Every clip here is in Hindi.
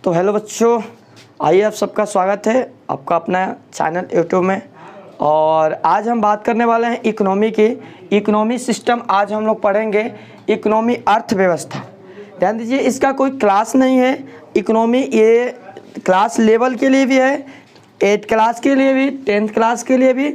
तो हेलो बच्चों, आइए आप सबका स्वागत है आपका अपना चैनल यूट्यूब में। और आज हम बात करने वाले हैं इकोनॉमी की। इकोनॉमी सिस्टम आज हम लोग पढ़ेंगे। इकोनॉमी अर्थव्यवस्था, ध्यान दीजिए, इसका कोई क्लास नहीं है। इकोनॉमी ये क्लास लेवल के लिए भी है, 8th क्लास के लिए भी, 10th क्लास के लिए भी,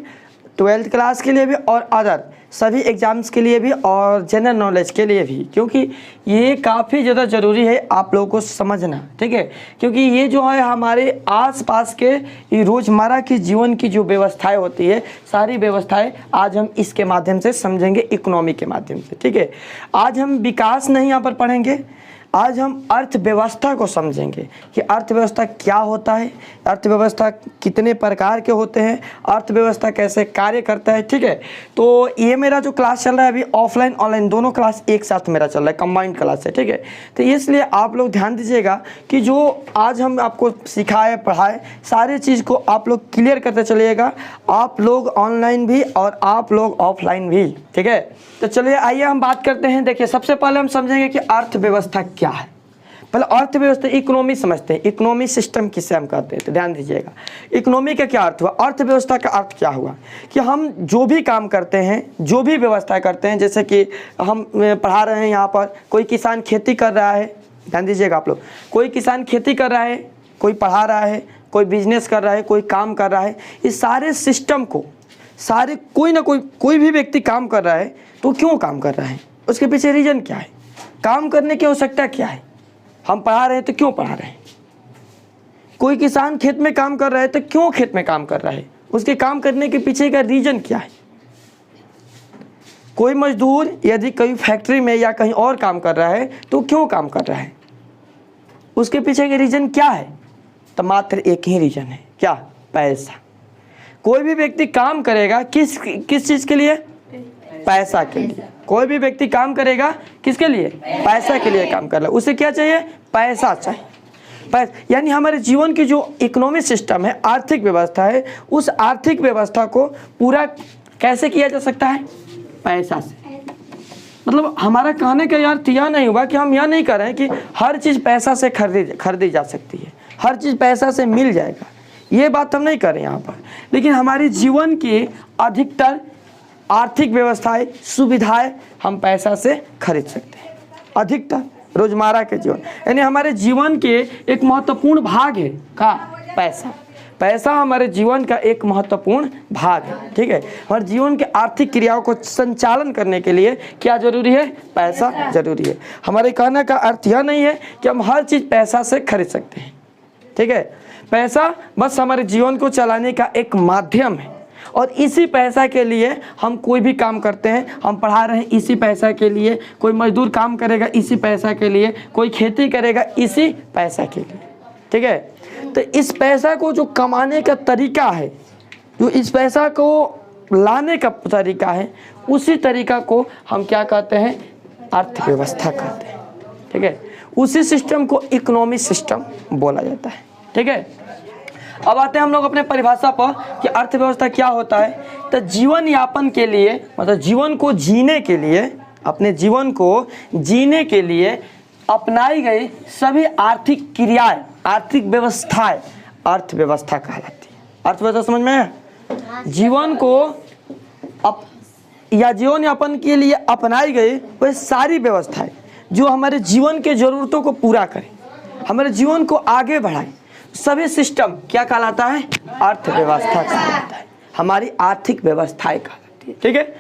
12th क्लास के लिए भी और अदर सभी एग्ज़ाम्स के लिए भी और जनरल नॉलेज के लिए भी, क्योंकि ये काफ़ी ज़्यादा ज़रूरी है आप लोगों को समझना, ठीक है। क्योंकि ये जो है हमारे आसपास के रोज़मर्रा की जीवन की जो व्यवस्थाएं होती है, सारी व्यवस्थाएं आज हम इसके माध्यम से समझेंगे, इकोनॉमी के माध्यम से, ठीक है। आज हम विकास नहीं यहाँ पर पढ़ेंगे, आज हम अर्थव्यवस्था को समझेंगे कि अर्थव्यवस्था क्या होता है, अर्थव्यवस्था कितने प्रकार के होते हैं, अर्थव्यवस्था कैसे कार्य करता है, ठीक है। तो ये मेरा जो क्लास चल रहा है अभी ऑफलाइन ऑनलाइन दोनों क्लास एक साथ मेरा चल रहा है, कंबाइंड क्लास है, ठीक है। तो इसलिए आप लोग ध्यान दीजिएगा कि जो आज हम आपको सिखाए पढ़ाए सारी चीज़ को आप लोग क्लियर करते चलिएगा, आप लोग ऑनलाइन भी और आप लोग ऑफलाइन भी, ठीक है। तो चलिए आइए हम बात करते हैं। देखिए, सबसे पहले हम समझेंगे कि अर्थव्यवस्था क्या है। पहले अर्थव्यवस्था इकोनॉमी समझते हैं, इकोनॉमी सिस्टम किसे हम कहते हैं। तो ध्यान दीजिएगा, इकोनॉमी का क्या अर्थ हुआ, अर्थव्यवस्था का अर्थ क्या हुआ कि हम जो भी काम करते हैं, जो भी व्यवस्था करते हैं, जैसे कि हम पढ़ा रहे हैं यहाँ पर, कोई किसान खेती कर रहा है, ध्यान दीजिएगा आप लोग, कोई किसान खेती कर रहा है, कोई पढ़ा रहा है, कोई बिजनेस कर रहा है, कोई काम कर रहा है, इस सारे सिस्टम को सारे कोई ना कोई भी व्यक्ति काम कर रहा है, तो क्यों काम कर रहा है, उसके पीछे रीजन क्या है, काम करने की आवश्यकता क्या है, हम पढ़ा रहे हैं तो क्यों पढ़ा रहे हैं। कोई किसान खेत में काम कर रहा है तो क्यों खेत में काम कर रहा है, उसके काम करने के पीछे का रीजन क्या है। कोई मजदूर यदि कहीं फैक्ट्री में या कहीं और काम कर रहा है तो क्यों काम कर रहा है, उसके पीछे का रीजन क्या है। तो मात्र एक ही रीजन है, क्या, पैसा। कोई भी व्यक्ति काम करेगा किस चीज़ के लिए, पैसा के लिए। कोई भी व्यक्ति काम करेगा किसके लिए, पैसा के लिए काम कर रहा है, उसे क्या चाहिए, पैसा चाहिए। यानी हमारे जीवन की जो इकोनॉमिक सिस्टम है, आर्थिक व्यवस्था है, उस आर्थिक व्यवस्था को पूरा कैसे किया जा सकता है, पैसा से। मतलब हमारा कहने का अर्थ यह नहीं हुआ कि हम यह नहीं कर रहे हैं कि हर चीज़ पैसा से खरीदी जा सकती है, हर चीज़ पैसा से मिल जाएगा, ये बात हम नहीं कर रहे यहाँ पर। लेकिन हमारी जीवन की अधिकतर आर्थिक व्यवस्थाएं, सुविधाएं हम पैसा से खरीद सकते हैं, अधिकतर रोजमर्रा के जीवन, यानी हमारे जीवन के एक महत्वपूर्ण भाग है का पैसा। पैसा हमारे जीवन का एक महत्वपूर्ण भाग है, ठीक है। हमारे जीवन के आर्थिक क्रियाओं को संचालन करने के लिए क्या जरूरी है, पैसा जरूरी है। हमारे कहने का अर्थ यह नहीं है कि हम हर चीज़ पैसा से खरीद सकते हैं, ठीक है। पैसा बस हमारे जीवन को चलाने का एक माध्यम है, और इसी पैसा के लिए हम कोई भी काम करते हैं। हम पढ़ा रहे हैं इसी पैसा के लिए, कोई मजदूर काम करेगा इसी पैसा के लिए, कोई खेती करेगा इसी पैसा के लिए, ठीक है। तो इस पैसा को जो कमाने का तरीका है, जो इस पैसा को लाने का तरीका है, उसी तरीका को हम क्या कहते हैं, अर्थव्यवस्था कहते हैं, ठीक है। उसी सिस्टम को इकोनॉमिक सिस्टम बोला जाता है, ठीक है। अब आते हैं हम लोग अपने परिभाषा पर कि अर्थव्यवस्था क्या होता है। तो जीवन यापन के लिए, मतलब जीवन को जीने के लिए, अपने जीवन को जीने के लिए अपनाई गई सभी आर्थिक क्रियाएं, आर्थिक व्यवस्थाएं अर्थव्यवस्था कहलाती है। अर्थव्यवस्था समझ में है, जीवन को या जीवन यापन के लिए अपनाई गई वह सारी व्यवस्थाएं जो हमारे जीवन के जरूरतों को पूरा करें, हमारे जीवन को आगे बढ़ाए, सभी सिस्टम क्या कहलाता है, अर्थव्यवस्था कहलाता है, हमारी आर्थिक व्यवस्थाएं कहलाती है, ठीक है।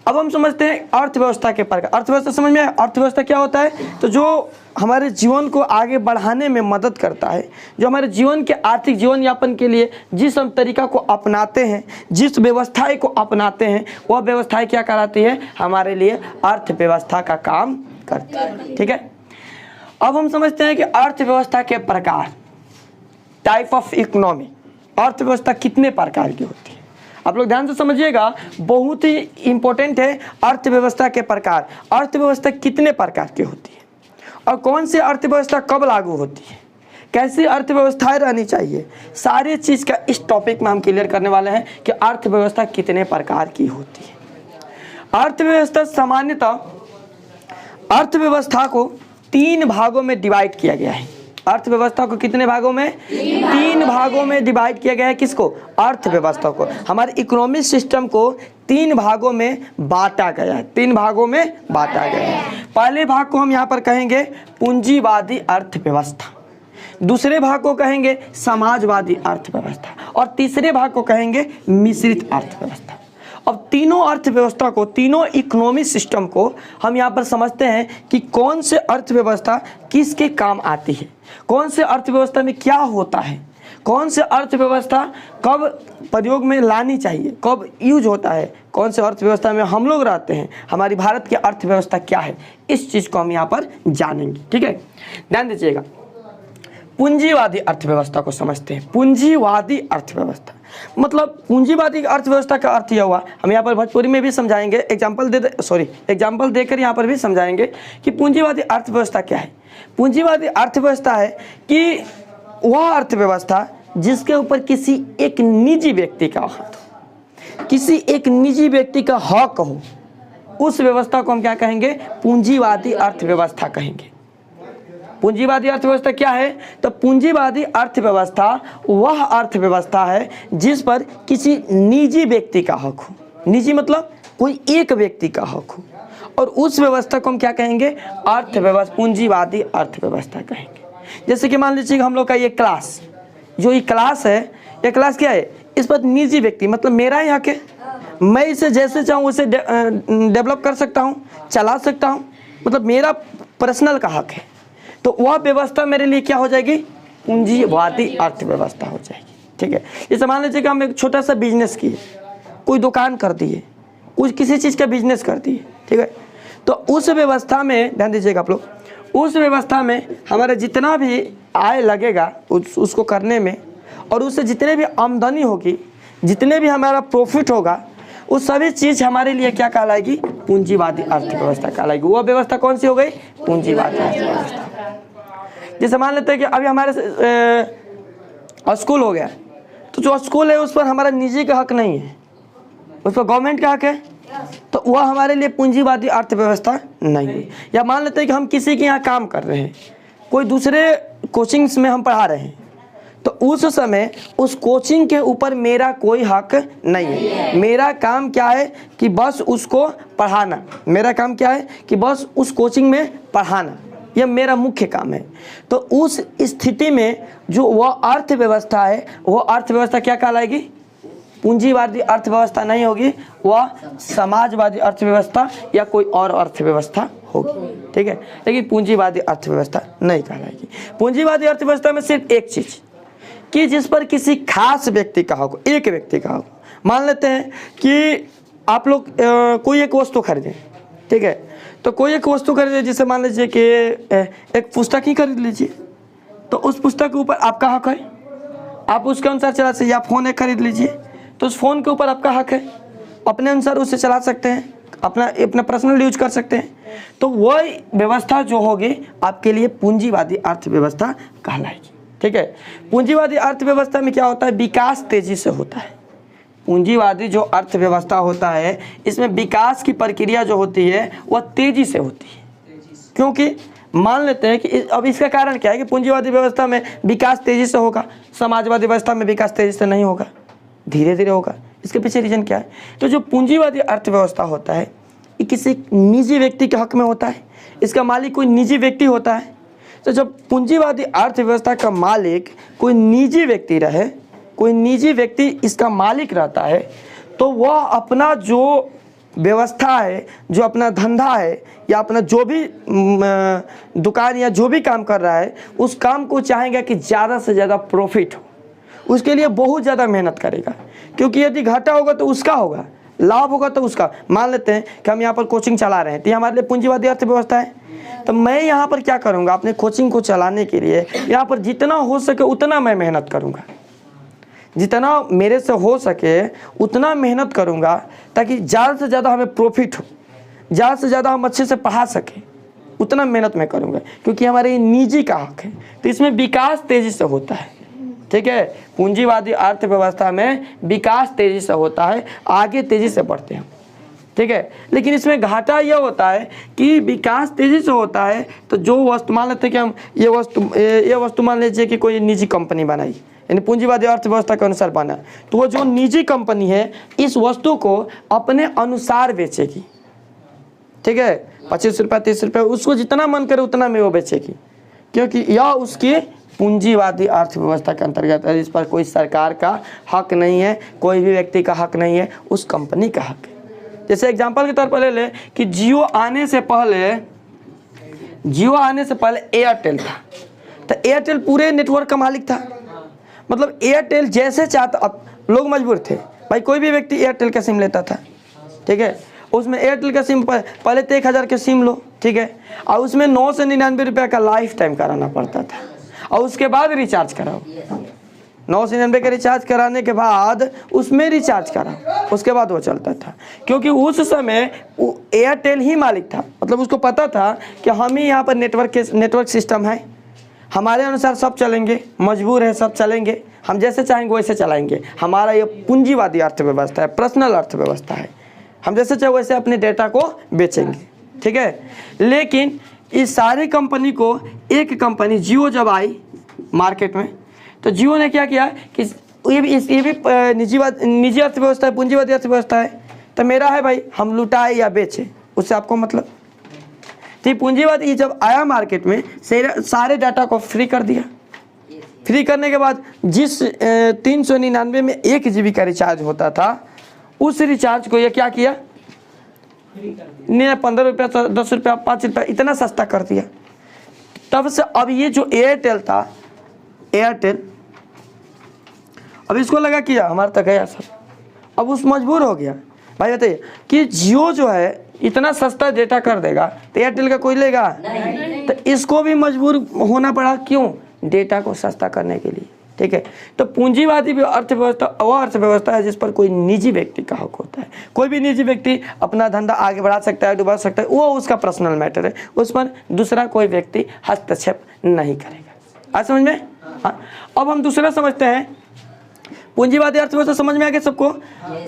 अब हम समझते हैं अर्थव्यवस्था के प्रकार। अर्थव्यवस्था समझ में, अर्थव्यवस्था क्या होता है, तो जो हमारे जीवन को आगे बढ़ाने में मदद करता है, जो हमारे जीवन के आर्थिक जीवन यापन के लिए जिस हम तरीका को अपनाते हैं, जिस व्यवस्थाएं को अपनाते हैं, वह व्यवस्थाएं क्या कहलाती है, हमारे लिए अर्थव्यवस्था का काम करती है, ठीक है। अब हम समझते हैं कि अर्थव्यवस्था के प्रकार, टाइप ऑफ इकोनॉमी, अर्थव्यवस्था कितने प्रकार की होती है। आप लोग ध्यान से समझिएगा, बहुत ही इंपॉर्टेंट है अर्थव्यवस्था के प्रकार। अर्थव्यवस्था कितने प्रकार की होती है और कौन सी अर्थव्यवस्था कब लागू होती है, कैसी अर्थव्यवस्थाएं रहनी चाहिए, सारी चीज़ का इस टॉपिक में हम क्लियर करने वाले हैं कि अर्थव्यवस्था कितने प्रकार की होती है। अर्थव्यवस्था सामान्यतः अर्थव्यवस्था को 3 भागों में डिवाइड किया गया है। अर्थव्यवस्था को कितने भागों में? 3 भागों में डिवाइड किया गया है। किसको? अर्थव्यवस्था को। हमारे इकोनॉमिक सिस्टम को 3 भागों में बांटा गया है। 3 भागों में बांटा गया है। पहले भाग को हम यहाँ पर कहेंगे पूंजीवादी अर्थव्यवस्था, दूसरे भाग को कहेंगे समाजवादी अर्थव्यवस्था और तीसरे भाग को कहेंगे मिश्रित अर्थव्यवस्था। अब तीनों अर्थव्यवस्था को, तीनों इकोनॉमिक सिस्टम को हम यहाँ पर समझते हैं कि कौन से अर्थव्यवस्था किसके काम आती है, कौन से अर्थव्यवस्था में क्या होता है, कौन से अर्थव्यवस्था कब प्रयोग में लानी चाहिए, कब यूज होता है, कौन से अर्थव्यवस्था में हम लोग रहते हैं, हमारी भारत की अर्थव्यवस्था क्या है, इस चीज़ को हम यहाँ पर जानेंगे। ठीक है, ध्यान दीजिएगा। पूंजीवादी अर्थव्यवस्था को समझते हैं। पूंजीवादी अर्थव्यवस्था मतलब पूंजीवादी अर्थव्यवस्था का अर्थ यह हुआ, हम यहाँ पर भोजपुरी में भी समझाएंगे, एग्जाम्पल देकर यहाँ पर भी समझाएंगे कि पूंजीवादी अर्थव्यवस्था क्या है। पूंजीवादी अर्थव्यवस्था है कि वह अर्थव्यवस्था जिसके ऊपर किसी एक निजी व्यक्ति का हाथ हो, किसी एक निजी व्यक्ति का हक हो, उस व्यवस्था को हम क्या कहेंगे? पूंजीवादी अर्थव्यवस्था कहेंगे। पूंजीवादी अर्थव्यवस्था क्या है? तो पूंजीवादी अर्थव्यवस्था वह अर्थव्यवस्था है जिस पर किसी निजी व्यक्ति का हक हो। निजी मतलब कोई एक व्यक्ति का हक हो, और उस व्यवस्था को हम क्या कहेंगे? अर्थव्यवस्था, पूंजीवादी अर्थव्यवस्था कहेंगे। जैसे कि मान लीजिए हम लोग का ये क्लास, जो ये क्लास है, ये क्लास क्या है? इस पर निजी व्यक्ति मतलब मेरा ही हक है, मैं इसे जैसे चाहूँ उसे डेवलप कर सकता हूँ, चला सकता हूँ, मतलब मेरा पर्सनल का हक है। तो वह व्यवस्था मेरे लिए क्या हो जाएगी? पूंजीवादी अर्थव्यवस्था हो जाएगी। ठीक है, जैसे मान लीजिए कि हम एक छोटा सा बिजनेस किए, कोई दुकान कर दिए, कुछ किसी चीज़ का बिजनेस कर दिए। ठीक है, तो उस व्यवस्था में ध्यान दीजिएगा आप लोग, उस व्यवस्था में हमारा जितना भी आय लगेगा उसको करने में, और उससे जितने भी आमदनी होगी, जितने भी हमारा प्रॉफिट होगा, उस सभी चीज़ हमारे लिए क्या कहलाएगी? पूंजीवादी अर्थव्यवस्था कहलाएगी। वह व्यवस्था कौन सी हो गई? पूंजीवादी अर्थव्यवस्था। जैसे मान लेते हैं कि अभी हमारे स्कूल हो गया, तो जो स्कूल है उस पर हमारा निजी का हक नहीं है, उस पर गवर्नमेंट का हक है, तो वह हमारे लिए पूंजीवादी अर्थव्यवस्था नहीं है। या मान लेते हैं कि हम किसी के यहाँ काम कर रहे हैं, कोई दूसरे कोचिंग्स में हम पढ़ा रहे हैं, तो उस समय उस कोचिंग के ऊपर मेरा कोई हक नहीं है। मेरा काम क्या है कि बस उसको पढ़ाना, मेरा काम क्या है कि बस उस कोचिंग में पढ़ाना, यह मेरा मुख्य काम है। तो उस स्थिति में जो वह अर्थव्यवस्था है, वह अर्थव्यवस्था क्या कहलाएगी? पूंजीवादी अर्थव्यवस्था नहीं होगी, वह समाजवादी अर्थव्यवस्था या कोई और अर्थव्यवस्था होगी। ठीक है, लेकिन पूंजीवादी अर्थव्यवस्था नहीं कहलाएगी। पूंजीवादी अर्थव्यवस्था में सिर्फ एक चीज़ कि जिस पर किसी खास व्यक्ति का हक हो, एक व्यक्ति का हक हो। मान लेते हैं कि आप लोग कोई एक वस्तु खरीदें, ठीक है, तो कोई एक वस्तु खरीदे, जैसे मान लीजिए कि एक पुस्तक ही खरीद लीजिए, तो उस पुस्तक के ऊपर आपका हक है, आप उसके अनुसार चला सकते। या फ़ोन एक खरीद लीजिए, तो उस फ़ोन के ऊपर आपका हक है, अपने अनुसार उसे चला सकते हैं, अपना पर्सनल यूज कर सकते हैं। तो वह व्यवस्था जो होगी आपके लिए पूंजीवादी अर्थव्यवस्था कहलाएगी। ठीक है, पूंजीवादी अर्थव्यवस्था में क्या होता है? विकास तेजी से होता है। पूंजीवादी जो अर्थव्यवस्था होता है, इसमें विकास की प्रक्रिया जो होती है वह तेजी से होती है। क्योंकि मान लेते हैं कि अब इसका कारण क्या है कि पूंजीवादी व्यवस्था में विकास तेजी से होगा, समाजवादी व्यवस्था में विकास तेजी से नहीं होगा, धीरे धीरे होगा। इसके पीछे रीजन क्या है? तो जो पूंजीवादी अर्थव्यवस्था होता है, ये किसी निजी व्यक्ति के हक में होता है, इसका मालिक कोई निजी व्यक्ति होता है। तो जब पूंजीवादी अर्थव्यवस्था का मालिक कोई निजी व्यक्ति रहे, कोई निजी व्यक्ति इसका मालिक रहता है, तो वह अपना जो व्यवस्था है, जो अपना धंधा है, या अपना जो भी दुकान या जो भी काम कर रहा है, उस काम को चाहेगा कि ज़्यादा से ज़्यादा प्रॉफिट हो, उसके लिए बहुत ज़्यादा मेहनत करेगा। क्योंकि यदि घाटा होगा तो उसका होगा, लाभ होगा तो उसका। मान लेते हैं कि हम यहाँ पर कोचिंग चला रहे हैं, तो ये हमारे लिए पूंजीवादी अर्थव्यवस्था है। तो मैं यहाँ पर क्या करूँगा? अपने कोचिंग को चलाने के लिए यहाँ पर जितना हो सके उतना मैं मेहनत करूँगा, जितना मेरे से हो सके उतना मेहनत करूँगा, ताकि ज़्यादा से ज़्यादा हमें प्रॉफिट हो, ज़्यादा से ज़्यादा हम अच्छे से पढ़ा सकें, उतना मेहनत मैं करूँगा। क्योंकि हमारे निजी का हक है, तो इसमें विकास तेज़ी से होता है। ठीक है, पूंजीवादी अर्थव्यवस्था में विकास तेज़ी से होता है, आगे तेज़ी से बढ़ते हैं। ठीक है। लेकिन इसमें घाटा यह होता है कि विकास तेज़ी से होता है तो जो वस्तु, मान लेते हैं कि हम ये वस्तु मान लीजिए कि कोई निजी कंपनी बनाई, यानी पूंजीवादी अर्थव्यवस्था के अनुसार बना, तो वो जो निजी कंपनी है इस वस्तु को अपने अनुसार बेचेगी, ठीक है। 25 रुपये 30 रुपये उसको जितना मन करे उतना में वो बेचेगी, क्योंकि यह उसकी पूंजीवादी अर्थव्यवस्था के अंतर्गत है। इस पर कोई सरकार का हक नहीं है, कोई भी व्यक्ति का हक नहीं है, उस कंपनी का हक है। जैसे एग्जांपल के तौर पर ले ले कि जियो आने से पहले एयरटेल था, तो एयरटेल पूरे नेटवर्क का मालिक था। मतलब एयरटेल जैसे चाहता, अब लोग मजबूर थे भाई, कोई भी व्यक्ति एयरटेल का सिम लेता था, ठीक है। उसमें एयरटेल का सिम पहले तो 1000 के सिम लो, ठीक है, और उसमें 999 रुपये का लाइफ टाइम कराना पड़ता था, और उसके बाद रिचार्ज कराओ। 999 का रिचार्ज कराने के बाद उसमें रिचार्ज कराओ, उसके बाद वो चलता था, क्योंकि उस समय एयरटेल ही मालिक था। मतलब उसको पता था कि हम ही यहाँ पर नेटवर्क सिस्टम है, हमारे अनुसार सब चलेंगे, मजबूर है सब चलेंगे, हम जैसे चाहेंगे वैसे चलाएंगे। हमारा ये पूंजीवादी अर्थव्यवस्था है, पर्सनल अर्थव्यवस्था है, हम जैसे चाहे वैसे अपने डेटा को बेचेंगे, ठीक है। लेकिन इस सारी कंपनी को एक कंपनी जियो जब आई मार्केट में, तो जियो ने क्या किया कि ये भी निजी अर्थव्यवस्था है, पूंजीवादी अर्थव्यवस्था है, तो मेरा है भाई, हम लुटाए या बेचे उससे आपको मतलब। तो पूंजीवादी जब आया मार्केट में सारे डाटा को फ्री कर दिया। फ्री करने के बाद जिस 399 में 1 GB का रिचार्ज होता था, उस रिचार्ज को ये क्या किया, 15 रुपया 10 रुपया 5 रुपया इतना सस्ता कर दिया। तब से अब ये जो एयरटेल था, एयरटेल अब इसको लगा कि हमारा तक गया सब, अब उस मजबूर हो गया। भाई बताइए कि जियो जो है इतना सस्ता डेटा कर देगा तो एयरटेल का कोई लेगा नहीं। तो इसको भी मजबूर होना पड़ा, क्यों, डेटा को सस्ता करने के लिए, ठीक है। तो पूंजीवादी अर्थव्यवस्था वह अर्थव्यवस्था है जिस पर कोई निजी व्यक्ति का हक होता है। कोई भी निजी व्यक्ति अपना धंधा आगे बढ़ा सकता है, डुबा सकता है, वो उसका पर्सनल मैटर है, उस पर दूसरा कोई व्यक्ति हस्तक्षेप नहीं करेगा। आज समझ में? हाँ। अब हम दूसरा समझते हैं, पूंजीवादी अर्थव्यवस्था समझ में आ गया सबको?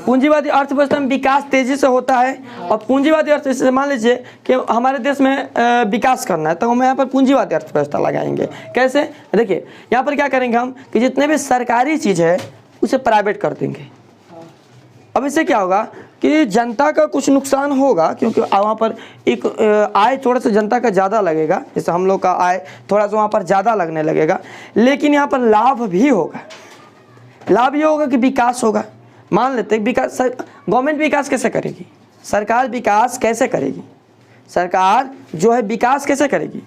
पूंजीवादी अर्थव्यवस्था में विकास तेजी से होता है, और पूंजीवादी अर्थव्यवस्था मान लीजिए कि हमारे देश में विकास करना है तो हम यहाँ पर पूंजीवादी अर्थव्यवस्था लगाएंगे। कैसे? देखिए यहाँ पर क्या करेंगे हम कि जितने भी सरकारी चीज़ है उसे प्राइवेट कर देंगे। अब इससे क्या होगा कि जनता का कुछ नुकसान होगा, क्योंकि वहाँ पर एक आय थोड़ा सा जनता का ज़्यादा लगेगा, जैसे हम लोग का आय थोड़ा सा वहाँ पर ज़्यादा लगने लगेगा, लेकिन यहाँ पर लाभ भी होगा। लाभ ये होगा कि विकास होगा। मान लेते हैं विकास, गवर्नमेंट विकास कैसे करेगी, सरकार विकास कैसे करेगी, सरकार जो है विकास कैसे करेगी?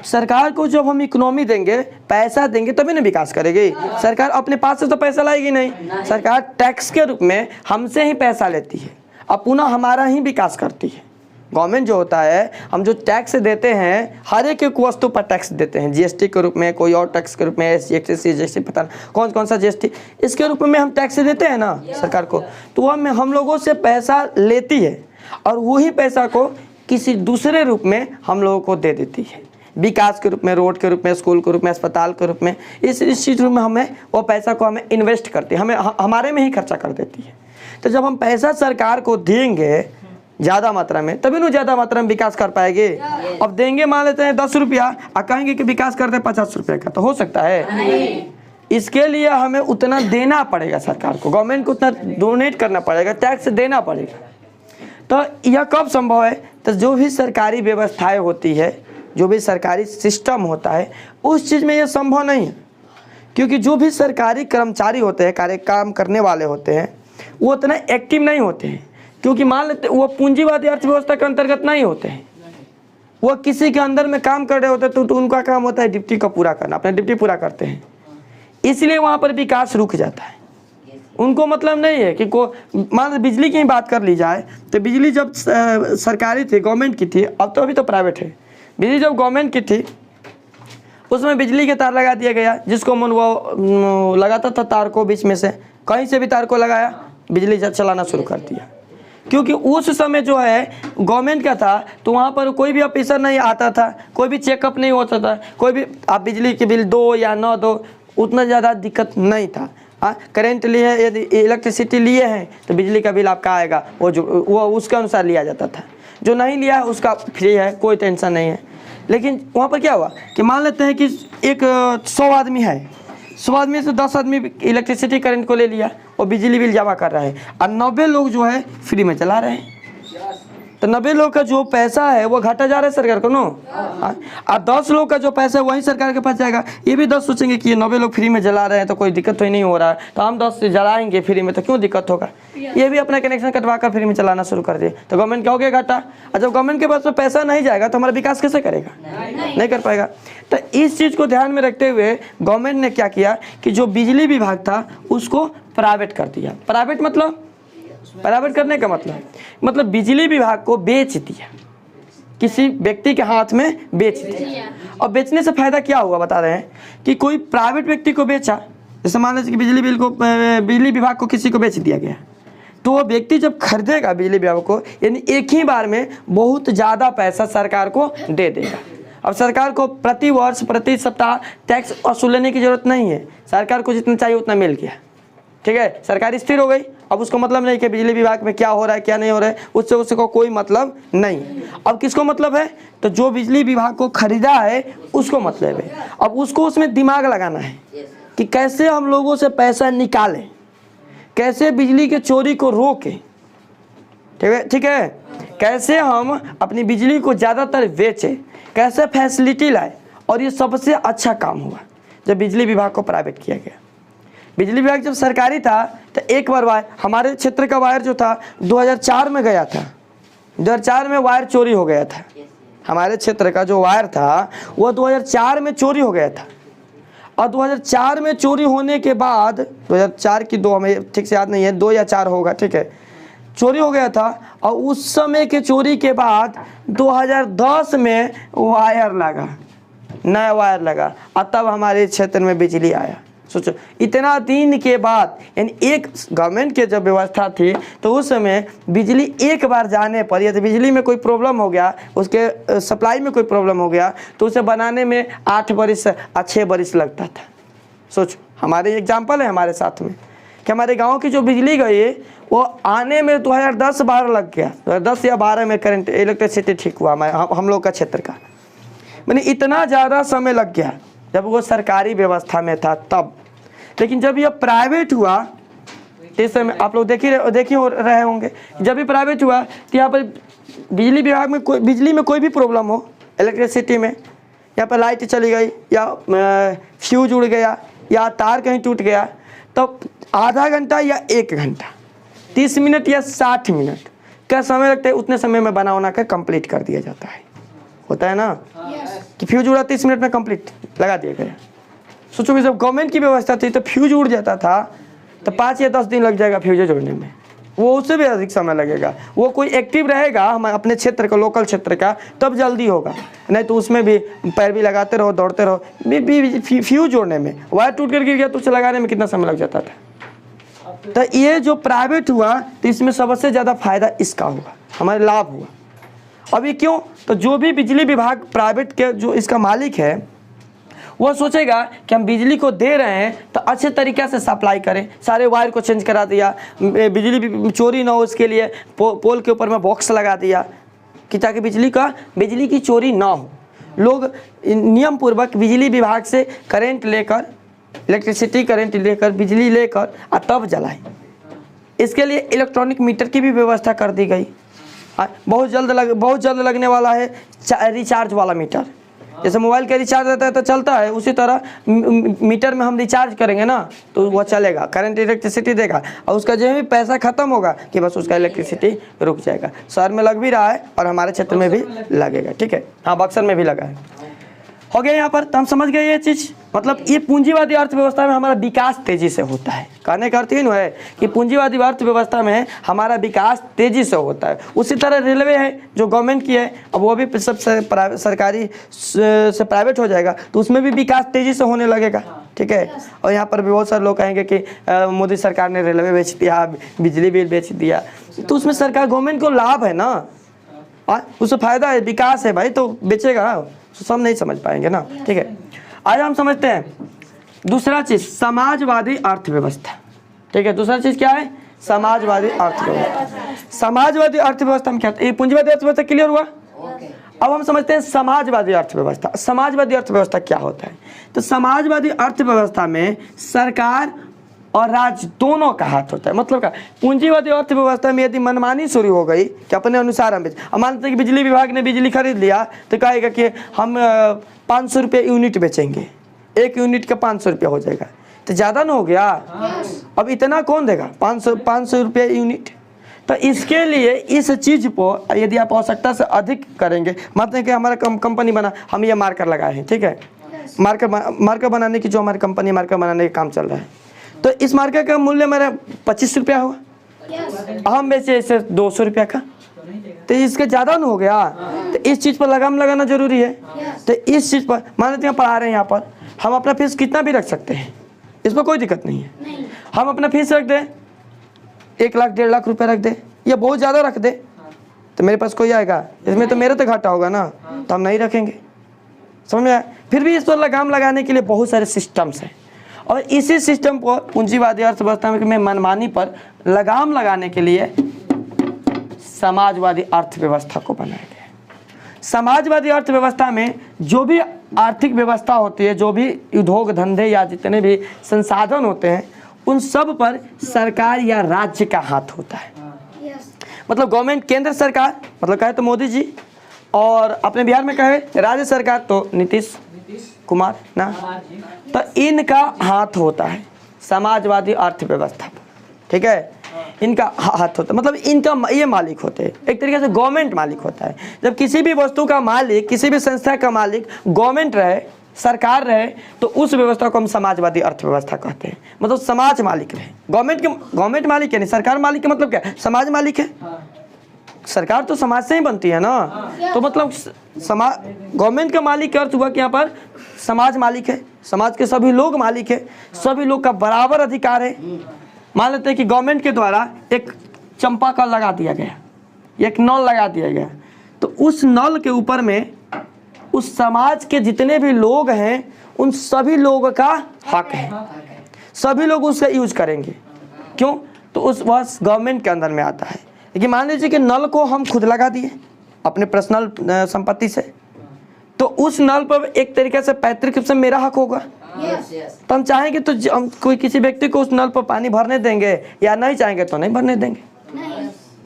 सरकार को जब हम इकोनॉमी देंगे, पैसा देंगे, तभी ना विकास करेगी। सरकार अपने पास से तो पैसा लाएगी नहीं, सरकार टैक्स के रूप में हमसे ही पैसा लेती है, अब पुनः हमारा ही विकास करती है। गवर्नमेंट जो होता है, हम जो टैक्स देते हैं, हर एक वस्तु पर टैक्स देते हैं, जीएसटी के रूप में, कोई और टैक्स के रूप में, एक्साइज पता नहीं कौन कौन सा जीएसटी, इसके रूप में हम टैक्स देते हैं ना सरकार को। तो वह हम लोगों से पैसा लेती है और वही पैसा को किसी दूसरे रूप में हम लोगों को दे देती है, विकास के रूप में, रोड के रूप में, स्कूल के रूप में, अस्पताल के रूप में। इस चीज़ रूप में हमें वो पैसा को हमें इन्वेस्ट करती है, हमें हमारे में ही खर्चा कर देती है। तो जब हम पैसा सरकार को देंगे ज़्यादा मात्रा में, तभी ना ज़्यादा मात्रा में विकास कर पाएंगे। अब देंगे मान लेते हैं 10 रुपया और कहेंगे कि विकास कर दे 50 रुपये का, तो हो सकता है नहीं। इसके लिए हमें उतना देना पड़ेगा सरकार को, गवर्नमेंट को उतना डोनेट करना पड़ेगा, टैक्स देना पड़ेगा। तो यह कब संभव है? तो जो भी सरकारी व्यवस्थाएं होती है, जो भी सरकारी सिस्टम होता है, उस चीज़ में यह संभव नहीं है, क्योंकि जो भी सरकारी कर्मचारी होते हैं, काम करने वाले होते हैं, वो उतना एक्टिव नहीं होते हैं, क्योंकि मान लेते वो पूंजीवादी अर्थव्यवस्था के अंतर्गत नहीं होते हैं, वो किसी के अंदर में काम कर रहे होते हैं, तो उनका काम होता है ड्यूटी को पूरा करना, अपना ड्यूटी पूरा करते हैं, इसलिए वहाँ पर विकास रुक जाता है। उनको मतलब नहीं है कि मान लो बिजली की ही बात कर ली जाए, तो बिजली जब सरकारी थी, गवर्नमेंट की थी, अब तो अभी तो प्राइवेट है। बिजली जब गवर्नमेंट की थी उसमें बिजली के तार लगा दिया गया, जिसको मन वो लगाता था तार को, बीच में से कहीं से भी तार को लगाया, बिजली चलाना शुरू कर दिया। क्योंकि उस समय जो है गवर्नमेंट का था, तो वहाँ पर कोई भी ऑफिसर नहीं आता था, कोई भी चेकअप नहीं होता था, कोई भी आप बिजली के बिल दो या ना दो, उतना ज़्यादा दिक्कत नहीं था। करेंट लिए है, यदि इलेक्ट्रिसिटी लिए हैं तो बिजली का बिल आपका आएगा, वो उसके अनुसार लिया जाता था। जो नहीं लिया उसका फ्री है, कोई टेंशन नहीं है। लेकिन वहाँ पर क्या हुआ कि मान लेते हैं कि एक 100 आदमी है, 100 आदमी से 10 आदमी इलेक्ट्रिसिटी करंट को ले लिया और बिजली बिल जमा कर रहा है, और 90 लोग जो है फ्री में चला रहे हैं। तो 90 लोग का जो पैसा है वो घाटा जा रहा है सरकार को, नो। और 10 लोग का जो पैसा है वही सरकार के पास जाएगा। ये भी 10 सोचेंगे कि ये 90 लोग फ्री में जला रहे हैं तो कोई दिक्कत तो ही नहीं हो रहा है, तो हम 10 से जलाएंगे फ्री में तो क्यों दिक्कत होगा। ये भी अपना कनेक्शन कटवा कर फ्री में चलाना शुरू कर दिए, तो गवर्नमेंट क्या हो गया, घाटा। और जब गवर्नमेंट के पास में पैसा नहीं जाएगा तो हमारा विकास कैसे करेगा, नहीं कर पाएगा। तो इस चीज़ को ध्यान में रखते हुए गवर्नमेंट ने क्या किया कि जो बिजली विभाग था उसको प्राइवेट कर दिया। प्राइवेट मतलब, प्राइवेट करने का मतलब बिजली विभाग को बेच दिया, किसी व्यक्ति के हाथ में बेच दिया। और बेचने से फायदा क्या हुआ बता रहे हैं कि कोई प्राइवेट व्यक्ति को बेचा, जैसे मान लीजिए कि बिजली विभाग को किसी को बेच दिया गया, तो वो व्यक्ति जब खरीदेगा बिजली विभाग को, यानी एक ही बार में बहुत ज़्यादा पैसा सरकार को दे देगा। अब सरकार को प्रति वर्ष प्रति सप्ताह टैक्स वसूलने की जरूरत नहीं है, सरकार को जितना चाहिए उतना मिल गया, ठीक है, सरकार स्थिर हो गई। अब उसको मतलब नहीं कि बिजली विभाग में क्या हो रहा है क्या नहीं हो रहा है, उससे उसको कोई मतलब नहीं। अब किसको मतलब है, तो जो बिजली विभाग को खरीदा है उसको मतलब है। अब उसको उसमें दिमाग लगाना है कि कैसे हम लोगों से पैसा निकालें, कैसे बिजली के चोरी को रोकें, ठीक है, कैसे हम अपनी बिजली को ज़्यादातर बेचें, कैसे फैसिलिटी लाए। और ये सबसे अच्छा काम हुआ जब बिजली विभाग को प्राइवेट किया गया। बिजली विभाग जब सरकारी था तो एक बार वायर, हमारे क्षेत्र का वायर जो था 2004 में गया था, 2004 में वायर चोरी हो गया था। हमारे क्षेत्र का जो वायर था वो 2004 में चोरी हो गया था। और 2004 में चोरी होने के बाद 2004 की 2 हमें ठीक से याद नहीं है, 2 या 4 होगा, ठीक है, चोरी हो गया था। और उस समय के चोरी के बाद 2010 में वायर लगा, नया वायर लगा, और तब हमारे क्षेत्र में बिजली आया। सोचो, इतना दिन के बाद, यानी एक गवर्नमेंट के जब व्यवस्था थी तो उस समय बिजली एक बार जाने पर, यदि बिजली में कोई प्रॉब्लम हो गया, उसके सप्लाई में कोई प्रॉब्लम हो गया, तो उसे बनाने में 8 बरिस या 6 बरिस लगता था। सोचो, हमारे एग्जाम्पल है हमारे साथ में कि हमारे गांव की जो बिजली गई है वो आने में 2010-12 लग गया, 2010 या 12 में करंट इलेक्ट्रिसिटी ठीक हुआ हम लोग का क्षेत्र का। मैंने इतना ज़्यादा समय लग गया जब वो सरकारी व्यवस्था में था तब। लेकिन जब यह प्राइवेट हुआ, इस समय आप लोग देख रहे होंगे, जब भी प्राइवेट हुआ तो यहाँ पर बिजली विभाग में बिजली में कोई भी प्रॉब्लम हो, इलेक्ट्रिसिटी में, यहाँ पर लाइट चली गई या फ्यूज उड़ गया या तार कहीं टूट गया, तो आधा घंटा या 1 घंटा, 30 मिनट या 60 मिनट का समय लगता है, उतने समय में बना कर कंप्लीट कर दिया जाता है। होता है ना कि फ्यूज उड़ा 30 मिनट में कंप्लीट लगा दिया गया। सोचो कि जब गवर्नमेंट की व्यवस्था थी तो फ्यूज उड़ जाता था तो 5 या 10 दिन लग जाएगा फ्यूज जोड़ने में, वो उससे भी अधिक समय लगेगा। वो कोई एक्टिव रहेगा हम अपने क्षेत्र का, लोकल क्षेत्र का, तब जल्दी होगा, नहीं तो उसमें भी पैर भी लगाते रहो, दौड़ते रहो। फ्यूज जोड़ने में वायर टूट कर गिर गया तो उसे लगाने में कितना समय लग जाता था। तो ये जो प्राइवेट हुआ तो इसमें सबसे ज़्यादा फायदा इसका हुआ, हमारे लाभ हुआ। अभी क्यों, तो जो भी बिजली विभाग प्राइवेट के जो इसका मालिक है वो सोचेगा कि हम बिजली को दे रहे हैं तो अच्छे तरीक़े से सप्लाई करें, सारे वायर को चेंज करा दिया, बिजली चोरी ना हो इसके लिए पोल के ऊपर में बॉक्स लगा दिया कि ताकि बिजली की चोरी ना हो। लोग नियम पूर्वक बिजली विभाग से करंट लेकर, इलेक्ट्रिसिटी करंट लेकर, बिजली लेकर और तब जलाएं। इसके लिए इलेक्ट्रॉनिक मीटर की भी व्यवस्था कर दी गई। बहुत जल्द लगने वाला है रिचार्ज वाला मीटर। जैसे मोबाइल का रिचार्ज रहता है तो चलता है, उसी तरह मीटर में हम रिचार्ज करेंगे ना तो वह चलेगा, करंट इलेक्ट्रिसिटी देगा, और उसका जो भी पैसा खत्म होगा कि बस उसका इलेक्ट्रिसिटी रुक जाएगा। शहर में लग भी रहा है और हमारे क्षेत्र में भी लगेगा, ठीक है, हाँ बक्सर में भी लगा है। हो गया यहाँ पर, तो हम समझ गए ये चीज़। मतलब ये पूंजीवादी अर्थव्यवस्था में हमारा विकास तेजी से होता है। कहने का अर्थ ही है कि पूंजीवादी अर्थव्यवस्था में हमारा विकास तेजी से होता है। उसी तरह रेलवे है जो गवर्नमेंट की है, अब वो भी सबसे सरकारी से प्राइवेट हो जाएगा तो उसमें भी विकास तेजी से होने लगेगा, ठीक है। और यहाँ पर भी बहुत सारे लोग कहेंगे कि मोदी सरकार ने रेलवे बेच दिया, बिजली बिल बेच दिया, तो उसमें सरकार गवर्नमेंट को लाभ है ना, उससे फायदा है, विकास है भाई, तो बेचेगा। सब नहीं समझ पाएंगे ना, ठीक है। आज हम समझते हैं दूसरा चीज समाजवादी अर्थव्यवस्था, ठीक है। दूसरा चीज क्या है? समाजवादी अर्थव्यवस्था। समाजवादी अर्थव्यवस्था में क्या होता है? ये पूंजीवादी अर्थव्यवस्था क्लियर हुआ। अब हम समझते हैं समाजवादी अर्थव्यवस्था। समाजवादी अर्थव्यवस्था क्या होता है? तो समाजवादी अर्थव्यवस्था में सरकार और राज्य दोनों का हाथ होता है। मतलब क्या? पूंजीवादी अर्थव्यवस्था में यदि मनमानी शुरू हो गई कि अपने अनुसार हम अब मानते हैं कि बिजली विभाग ने बिजली खरीद लिया तो कहेगा कि हम 500 रुपये यूनिट बेचेंगे, 1 यूनिट का 500 रुपया हो जाएगा, तो ज़्यादा ना हो गया? अब इतना कौन देगा? 500 रुपये यूनिट। तो इसके लिए इस चीज़ को यदि आप आवश्यकता से अधिक करेंगे, मानते हैं कि हमारा कंपनी बना, हम ये मार्कर लगाए हैं, ठीक है, मार्कर बनाने की जो हमारी कंपनी मार्कर बनाने का काम चल रहा है, तो इस मार्कर का मूल्य मेरा 25 रुपया हुआ, हम बेचे इसे 200 रुपया का, तो इसके ज़्यादा ना हो गया? तो इस चीज़ पर लगाम लगाना जरूरी है। तो इस चीज़ पर मान लेते हैं पढ़ा रहे हैं, यहाँ पर हम अपना फीस कितना भी रख सकते हैं, इसमें कोई दिक्कत नहीं है। हम अपना फीस रख दें 1 लाख 1.5 लाख रुपए रख दे, या बहुत ज़्यादा रख दे, तो मेरे पास कोई आएगा? इसमें तो मेरा तो घाटा होगा ना, तो हम नहीं रखेंगे। समझ में आया? फिर भी इस पर लगाम लगाने के लिए बहुत सारे सिस्टम्स हैं, और इसी सिस्टम को पूंजीवादी अर्थव्यवस्था में मनमानी पर लगाम लगाने के लिए समाजवादी अर्थव्यवस्था को बनाया गया है। समाजवादी अर्थव्यवस्था में जो भी आर्थिक व्यवस्था होती है, जो भी उद्योग धंधे या जितने भी संसाधन होते हैं, उन सब पर सरकार या राज्य का हाथ होता है। मतलब गवर्नमेंट, केंद्र सरकार मतलब कहे तो मोदी जी, और अपने बिहार में कहे राज्य सरकार तो नीतीश कुमार ना, तो इनका हाथ होता है समाजवादी अर्थव्यवस्था पर, ठीक है। इनका हाथ होता है, मतलब इनका ये मालिक होते हैं, एक तरीके से गवर्नमेंट मालिक होता है। जब किसी भी वस्तु का मालिक, किसी भी संस्था का मालिक गवर्नमेंट रहे, सरकार रहे, तो उस व्यवस्था को हम समाजवादी अर्थव्यवस्था कहते हैं। मतलब समाज मालिक रहे, गवर्नमेंट मालिक है नहीं, सरकार मालिक है, मतलब क्या? समाज मालिक है। सरकार तो समाज से ही बनती है ना, तो मतलब समाज, गवर्नमेंट का मालिक का अर्थ हुआ कि यहाँ पर समाज मालिक है, समाज के सभी लोग मालिक है, सभी लोग का बराबर अधिकार है। मान लेते हैं कि गवर्नमेंट के द्वारा एक चंपा कल लगा दिया गया, एक नल लगा दिया गया, तो उस नल के ऊपर में उस समाज के जितने भी लोग हैं उन सभी लोगों का हक है, सभी लोग उसका यूज करेंगे। क्यों? तो उस वह गवर्नमेंट के अंदर में आता है। लेकिन मान लीजिए कि नल को हम खुद लगा दिए अपने पर्सनल संपत्ति से, तो उस नल पर एक तरीके से पैतृक रूप से मेरा हक होगा। तो हम चाहेंगे तो हम कोई किसी व्यक्ति को उस नल पर पानी भरने देंगे, या नहीं चाहेंगे तो नहीं भरने देंगे।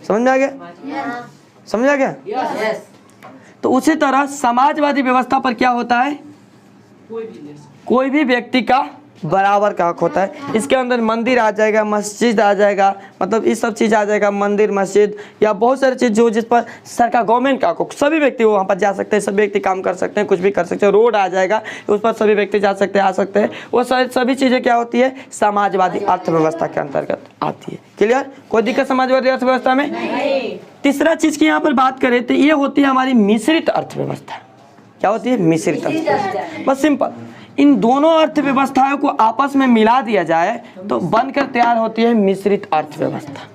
समझ में आ गया? समझ आ गया? तो उसी तरह समाजवादी व्यवस्था पर क्या होता है? कोई भी व्यक्ति का बराबर का हक होता है। इसके अंदर मंदिर आ जाएगा, मस्जिद आ जाएगा, मतलब इस सब चीज़ आ जाएगा, मंदिर मस्जिद या बहुत सारी चीज़ जो जिस पर सरकार गवर्नमेंट का हक, सभी व्यक्ति वहाँ पर जा सकते हैं, सभी व्यक्ति काम कर सकते हैं, कुछ भी कर सकते हैं। रोड आ जाएगा, उस पर सभी व्यक्ति जा सकते हैं, आ सकते हैं। वो सभी चीज़ें क्या होती है? समाजवादी अर्थव्यवस्था के अंतर्गत आती है। क्लियर? कोई दिक्कत समाजवादी अर्थव्यवस्था में? तीसरा चीज़ की यहाँ पर बात करें तो ये होती है हमारी मिश्रित अर्थव्यवस्था। क्या होती है? मिश्रित अर्थव्यवस्था। बस सिंपल, इन दोनों अर्थव्यवस्थाओं को आपस में मिला दिया जाए तो बनकर तैयार होती है मिश्रित अर्थव्यवस्था।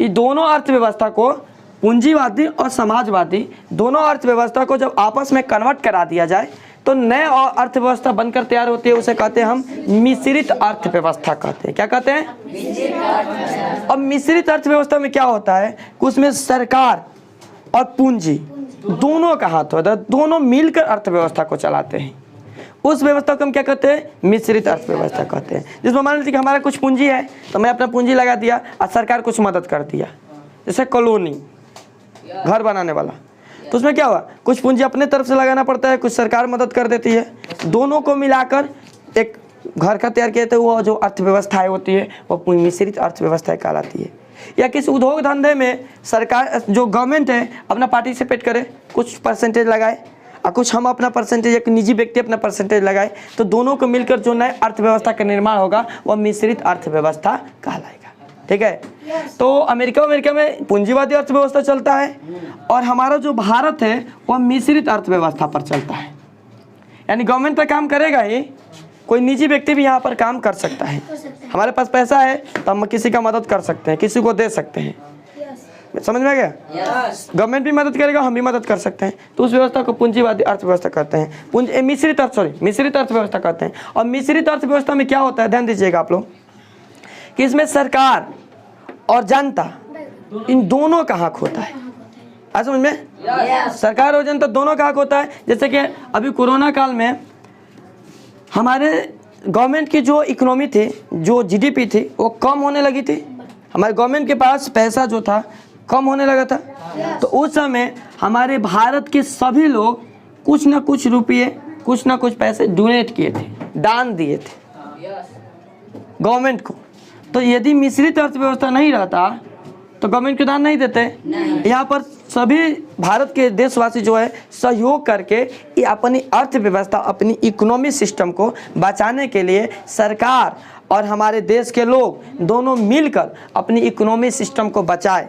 ये दोनों अर्थव्यवस्था को, पूंजीवादी और समाजवादी दोनों अर्थव्यवस्था को जब आपस में कन्वर्ट करा दिया जाए तो नए अर्थव्यवस्था बनकर तैयार होती है। उसे कहते हैं हम मिश्रित अर्थव्यवस्था कहते हैं। क्या कहते हैं? अब मिश्रित अर्थव्यवस्था में क्या होता है? उसमें सरकार और पूंजी दोनों का हाथ होता है, दोनों मिलकर अर्थव्यवस्था को चलाते हैं। उस व्यवस्था को हम क्या कहते हैं? मिश्रित अर्थव्यवस्था कहते हैं। जिसमें मान लीजिए कि हमारा कुछ पूंजी है तो मैं अपना पूंजी लगा दिया और सरकार कुछ मदद कर दिया, जैसे कॉलोनी, घर बनाने वाला, तो उसमें क्या हुआ? कुछ पूंजी अपने तरफ से लगाना पड़ता है, कुछ सरकार मदद कर देती है, दोनों को मिलाकर एक घर का तैयार किया तो वो जो अर्थव्यवस्था होती है वो मिश्रित अर्थव्यवस्था कहलाती है। या किसी उद्योग धंधे में सरकार, जो गवर्नमेंट है, अपना पार्टिसिपेट करे, कुछ परसेंटेज लगाए और कुछ हम अपना परसेंटेज, एक निजी व्यक्ति अपना परसेंटेज लगाए, तो दोनों को मिलकर जो नए अर्थव्यवस्था का निर्माण होगा वह मिश्रित अर्थव्यवस्था कहलाएगा। ठीक है? तो अमेरिका में पूंजीवादी अर्थव्यवस्था चलता है और हमारा जो भारत है वह मिश्रित अर्थव्यवस्था पर चलता है। यानी गवर्नमेंट तो काम करेगा ही, कोई निजी व्यक्ति भी यहाँ पर काम कर सकता है। हमारे पास पैसा है तो हम किसी का मदद कर सकते हैं, किसी को दे सकते हैं। समझ में आ गया? गवर्नमेंट भी मदद करेगा, हम भी मदद कर सकते हैं। तो उस व्यवस्था को पूंजीवादी अर्थव्यवस्था कहते हैं। मिश्रित अर्थव्यवस्था कहते हैं। और मिश्रित अर्थव्यवस्था में क्या होता है, ध्यान दीजिएगा आप लोग, कि इसमें सरकार और जनता इन दोनों का हक होता है। आज समझ में? सरकार और जनता दोनों का हक होता है। जैसे कि अभी कोरोना काल में हमारे गवर्नमेंट की जो इकोनॉमी थी, जो जीडीपी थी, वो कम होने लगी थी। हमारे गवर्नमेंट के पास पैसा जो था कम होने लगा था। तो उस समय हमारे भारत के सभी लोग कुछ ना कुछ रुपये, कुछ ना कुछ पैसे डोनेट किए थे, दान दिए थे गवर्नमेंट को। तो यदि मिश्रित अर्थव्यवस्था नहीं रहता तो गवर्नमेंट को दान नहीं देते। यहाँ पर सभी भारत के देशवासी जो है सहयोग करके ये अपनी अर्थव्यवस्था, अपनी इकोनॉमी सिस्टम को बचाने के लिए सरकार और हमारे देश के लोग दोनों मिलकर अपनी इकोनॉमी सिस्टम को बचाए।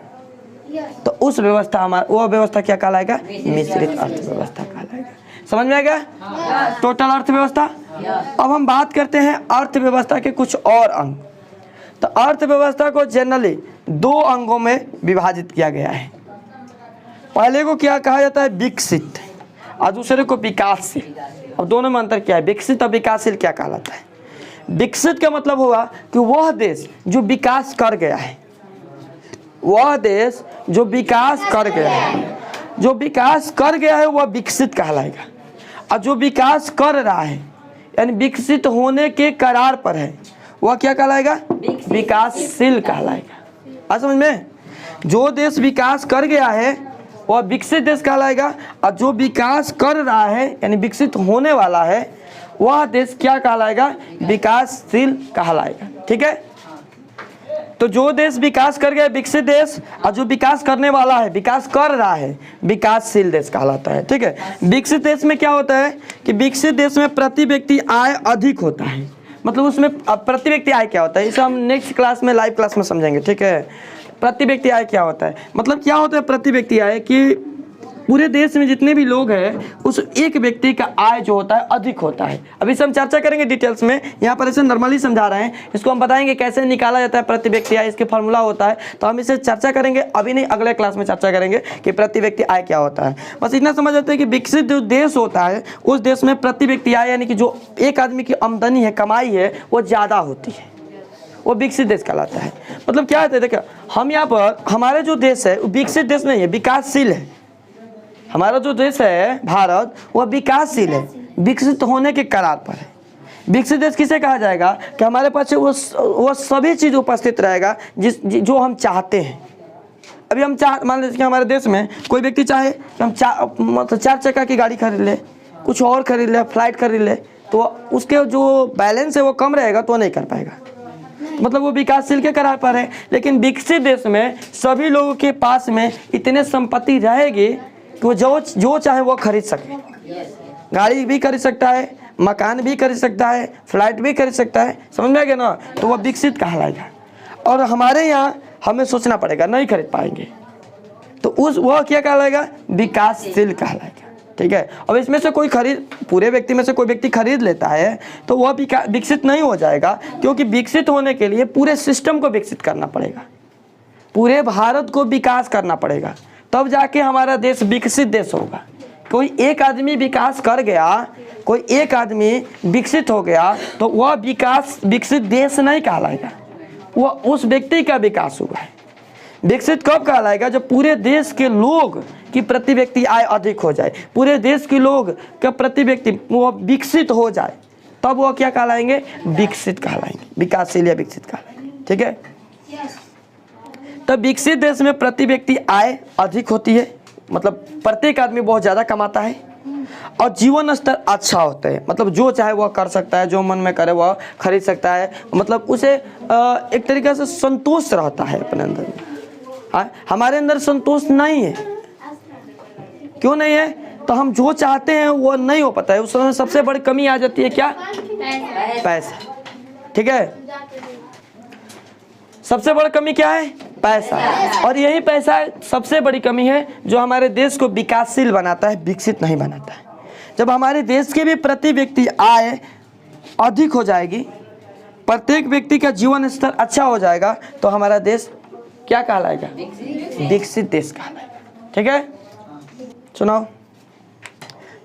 तो उस व्यवस्था, वो व्यवस्था क्या कहलाएगा? मिश्रित अर्थव्यवस्था कहलाएगा। समझ में आ गया? टोटल अर्थव्यवस्था। अब हम बात करते हैं अर्थव्यवस्था के कुछ और अंग। तो अर्थव्यवस्था को जनरली दो अंगों में विभाजित किया गया है। पहले को क्या कहा जाता है? विकसित, और दूसरे को विकासशील। अब दोनों में अंतर क्या है? विकसित और विकासशील क्या कहलाता है? विकसित का मतलब होगा कि वह देश जो विकास कर गया है, वह देश जो विकास कर गया है, जो विकास कर गया है वह विकसित कहलाएगा। और जो विकास कर रहा है यानी विकसित होने के करार पर है, वह क्या कहलाएगा? विकासशील कहलाएगा। आज समझ में? जो देश विकास कर गया है वह विकसित देश कहलाएगा, और जो विकास कर रहा है यानी विकसित होने वाला है वह देश क्या कहलाएगा? विकासशील कहलाएगा। ठीक है? तो जो देश विकास कर गया विकसित देश, और जो विकास करने वाला है, विकास कर रहा है, विकासशील देश कहलाता है। ठीक है? विकसित देश में क्या होता है कि विकसित देश में प्रति व्यक्ति आय अधिक होता है। मतलब उसमें प्रति व्यक्ति आय क्या होता है, इसे हम नेक्स्ट क्लास में, लाइव क्लास में समझेंगे। ठीक है? प्रति व्यक्ति आय क्या होता है, मतलब क्या होता है प्रति व्यक्ति आय, कि पूरे देश में जितने भी लोग हैं उस एक व्यक्ति का आय जो होता है अधिक होता है। अभी से हम चर्चा करेंगे डिटेल्स में, यहाँ पर ऐसे नॉर्मली समझा रहे हैं। इसको हम बताएंगे कैसे निकाला जाता है प्रति व्यक्ति आय, इसके फार्मूला होता है। तो हम इसे चर्चा करेंगे, अभी नहीं, अगले क्लास में चर्चा करेंगे कि प्रति व्यक्ति आय क्या होता है। बस इतना समझ जाते हैं कि विकसित जो देश होता है उस देश में प्रति व्यक्ति आय यानी कि जो एक आदमी की आमदनी है, कमाई है, वो ज़्यादा होती है, वो विकसित देश कहलाता है। मतलब क्या है, देखिए हम यहाँ पर, हमारे जो देश है वो विकसित देश नहीं है, विकासशील है। हमारा जो देश है भारत, वह विकासशील है, विकसित होने के करार पर है। विकसित देश किसे कहा जाएगा कि हमारे पास वो सभी चीज़ उपस्थित रहेगा जो हम चाहते हैं। अभी हम मान लीजिए कि हमारे देश में कोई व्यक्ति चाहे कि हम मतलब 4 चक्का की गाड़ी खरीद ले, कुछ और खरीद ले, फ्लाइट खरीद ले, तो उसके जो बैलेंस है वो कम रहेगा तो नहीं कर पाएगा। मतलब वो विकासशील के करार पर है। लेकिन विकसित देश में सभी लोगों के पास में इतने संपत्ति रहेगी कि वो जो चाहे वो खरीद सके। गाड़ी भी खरीद सकता है, मकान भी खरीद सकता है, फ्लाइट भी खरीद सकता है। समझ में आ गया ना? तो वह विकसित कहलाएगा। और हमारे यहाँ हमें सोचना पड़ेगा, नहीं खरीद पाएंगे, तो वह क्या कहलाएगा? विकासशील कहलाएगा। ठीक है? अब इसमें से कोई पूरे व्यक्ति में से कोई व्यक्ति खरीद लेता है तो वह विकसित नहीं हो जाएगा, क्योंकि विकसित होने के लिए पूरे सिस्टम को विकसित करना पड़ेगा, पूरे भारत को विकास करना पड़ेगा, तब जाके हमारा देश विकसित देश होगा। कोई एक आदमी विकास कर गया, कोई एक आदमी विकसित हो गया, तो वह विकसित देश नहीं कहलाएगा, वह उस व्यक्ति का विकास हुआ है। विकसित कब कहलाएगा? जब पूरे देश के लोग की प्रति व्यक्ति आय अधिक हो जाए, पूरे देश के लोग का प्रति व्यक्ति वो विकसित हो जाए, तब वह क्या कहलाएंगे? विकसित कहलाएंगे, विकासशील या विकसित कहलाएंगे। ठीक है? तब विकसित देश में प्रति व्यक्ति आय अधिक होती है, मतलब प्रत्येक आदमी बहुत ज़्यादा कमाता है, और जीवन स्तर अच्छा होता है। मतलब जो चाहे वह कर सकता है, जो मन में करे वह खरीद सकता है, मतलब उसे एक तरीके से संतोष रहता है अपने अंदर में। हाँ, हमारे अंदर संतोष नहीं है। क्यों नहीं है? तो हम जो चाहते हैं वो नहीं हो पाता है। उस समय सबसे बड़ी कमी आ जाती है, क्या? पैसा। ठीक है? सबसे बड़ी कमी क्या है? पैसा। और यही पैसा सबसे बड़ी कमी है जो हमारे देश को विकासशील बनाता है, विकसित नहीं बनाता है। जब हमारे देश के भी प्रति व्यक्ति आय अधिक हो जाएगी, प्रत्येक व्यक्ति का जीवन स्तर अच्छा हो जाएगा, तो हमारा देश क्या कहलाएगा? विकसित देश कहलाएगा। ठीक है, सुनाओ।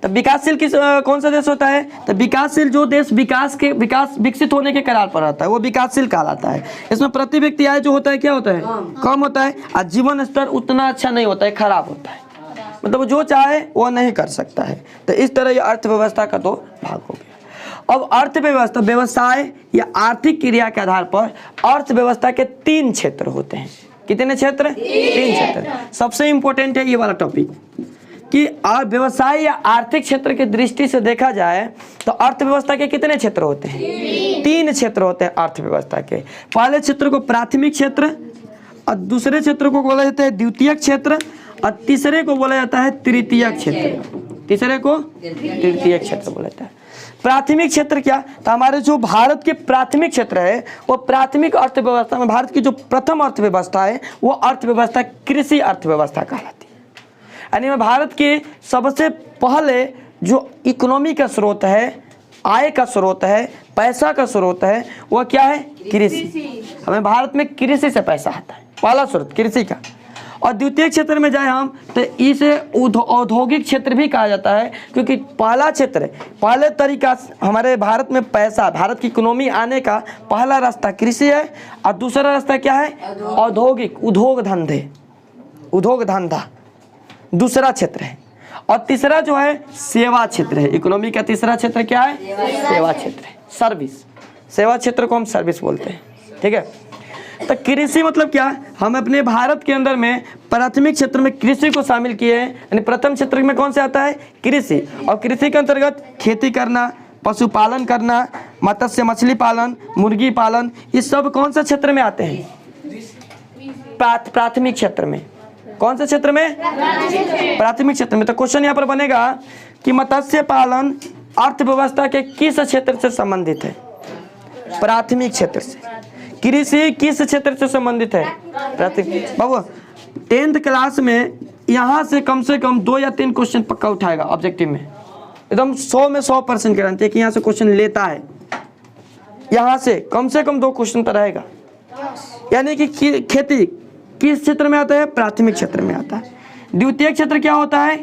तब विकासशील किस कौन सा देश होता है? तो विकासशील जो देश विकसित होने के करार पर रहता है वो विकासशील कहलाता है। इसमें प्रति व्यक्ति आय जो होता है क्या होता है? कम होता है, और जीवन स्तर उतना अच्छा नहीं होता है, खराब होता है। मतलब जो चाहे वो नहीं कर सकता है। तो इस तरह ये अर्थव्यवस्था का 2 भाग हो गया। अब अर्थव्यवस्था व्यवसाय या आर्थिक क्रिया के आधार पर अर्थव्यवस्था के 3 क्षेत्र होते हैं। कितने क्षेत्र? 3 क्षेत्र। सबसे इंपॉर्टेंट है ये वाला टॉपिक कि व्यवसाय या आर्थिक क्षेत्र की दृष्टि से देखा जाए तो अर्थव्यवस्था के कितने क्षेत्र होते हैं? 3 क्षेत्र होते हैं अर्थव्यवस्था के। पहले क्षेत्र को प्राथमिक क्षेत्र, और दूसरे क्षेत्र को बोला जाता है द्वितीयक क्षेत्र, और तीसरे को बोला जाता है तृतीयक क्षेत्र। तीसरे को तृतीयक क्षेत्र बोला जाता है। प्राथमिक क्षेत्र क्या? तो हमारे जो भारत के प्राथमिक क्षेत्र है वो प्राथमिक अर्थव्यवस्था में भारत की जो प्रथम अर्थव्यवस्था है वो अर्थव्यवस्था कृषि अर्थव्यवस्था कहलाती है। यानी भारत के सबसे पहले जो इकोनॉमी का स्रोत है, आय का स्रोत है, पैसा का स्रोत है, वह क्या है? कृषि। हमें भारत में कृषि से पैसा आता है, पहला स्रोत कृषि का। और द्वितीय क्षेत्र में जाए हम तो इसे औद्योगिक क्षेत्र भी कहा जाता है, क्योंकि पहला क्षेत्र, पहले तरीका हमारे भारत में पैसा, भारत की इकोनॉमी आने का पहला रास्ता कृषि है, और दूसरा रास्ता क्या है? औद्योगिक, उद्योग धंधा दूसरा क्षेत्र है। और तीसरा जो है सेवा क्षेत्र है। इकोनॉमी का तीसरा क्षेत्र क्या है? सेवा क्षेत्र है, सर्विस। सेवा क्षेत्र को हम सर्विस बोलते हैं। ठीक है, तो कृषि मतलब क्या? हम अपने भारत के अंदर में प्राथमिक क्षेत्र में कृषि को शामिल किए हैं। यानी प्रथम क्षेत्र में कौन से आता है? कृषि। और कृषि के अंतर्गत खेती करना, पशुपालन करना, मत्स्य मछली पालन, मुर्गी पालन, ये सब कौन सा क्षेत्र में आते हैं? प्राथमिक क्षेत्र में। कौन से क्षेत्र में? प्राथमिक क्षेत्र में। तो क्वेश्चन यहाँ पर बनेगा कि मत्स्य पालन अर्थव्यवस्था के किस क्षेत्र से संबंधित है? प्राथमिक क्षेत्र से। कृषि किस क्षेत्र से संबंधित है? प्राथमिक। बाबू 10th क्लास में यहाँ से कम 2 या 3 क्वेश्चन पक्का उठाएगा ऑब्जेक्टिव में, एकदम 100 में 100% गारंटी है कि यहाँ से क्वेश्चन लेता है। यहाँ से कम 2 क्वेश्चन पर रहेगा। यानी कि खेती किस क्षेत्र में आता है? प्राथमिक क्षेत्र में आता है। द्वितीय क्षेत्र क्या होता है?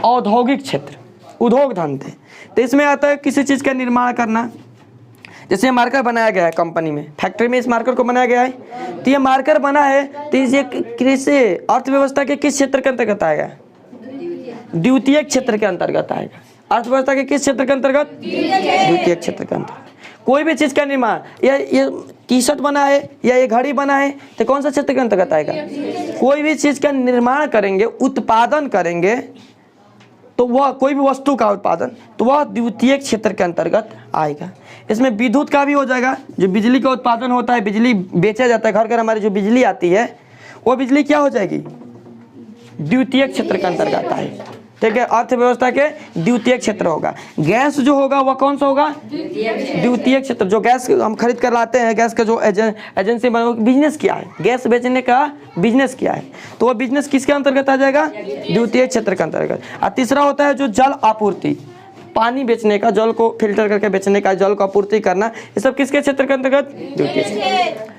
औद्योगिक क्षेत्र, उद्योग धंधे। तो इसमें आता है किसी चीज़ का निर्माण करना। जैसे मार्कर बनाया गया है कंपनी में, फैक्ट्री में इस मार्कर को बनाया गया है, तो ये मार्कर बना है तो ये कृषि अर्थव्यवस्था के किस क्षेत्र के अंतर्गत आएगा? द्वितीय क्षेत्र के अंतर्गत आएगा। अर्थव्यवस्था के किस क्षेत्र के अंतर्गत? द्वितीय क्षेत्र के अंतर्गत। कोई भी चीज़ का निर्माण, या ये टी-शर्ट बना है या ये घड़ी बना है तो कौन सा क्षेत्र के अंतर्गत आएगा? कोई भी चीज़ का निर्माण करेंगे, उत्पादन करेंगे, तो वह कोई भी वस्तु का उत्पादन, तो वह द्वितीय क्षेत्र के अंतर्गत आएगा। इसमें विद्युत का भी हो जाएगा, जो बिजली का उत्पादन होता है, बिजली बेचा जाता है, घर घर हमारी जो बिजली आती है वो बिजली क्या हो जाएगी? द्वितीय क्षेत्र के अंतर्गत आएगी। ठीक है, अर्थव्यवस्था के द्वितीय क्षेत्र होगा। गैस जो होगा वह कौन सा होगा? द्वितीय क्षेत्र। जो गैस हम खरीद कर लाते हैं, गैस का जो एजेंसी बना, बिजनेस किया है, गैस बेचने का बिजनेस किया है, तो वह बिजनेस किसके अंतर्गत आ जाएगा? द्वितीय क्षेत्र के अंतर्गत। और तीसरा होता है जो जल आपूर्ति, पानी बेचने का, जल को फिल्टर करके बेचने का, जल को आपूर्ति करना, ये सब किसके क्षेत्र के अंतर्गत? द्वितीय क्षेत्र।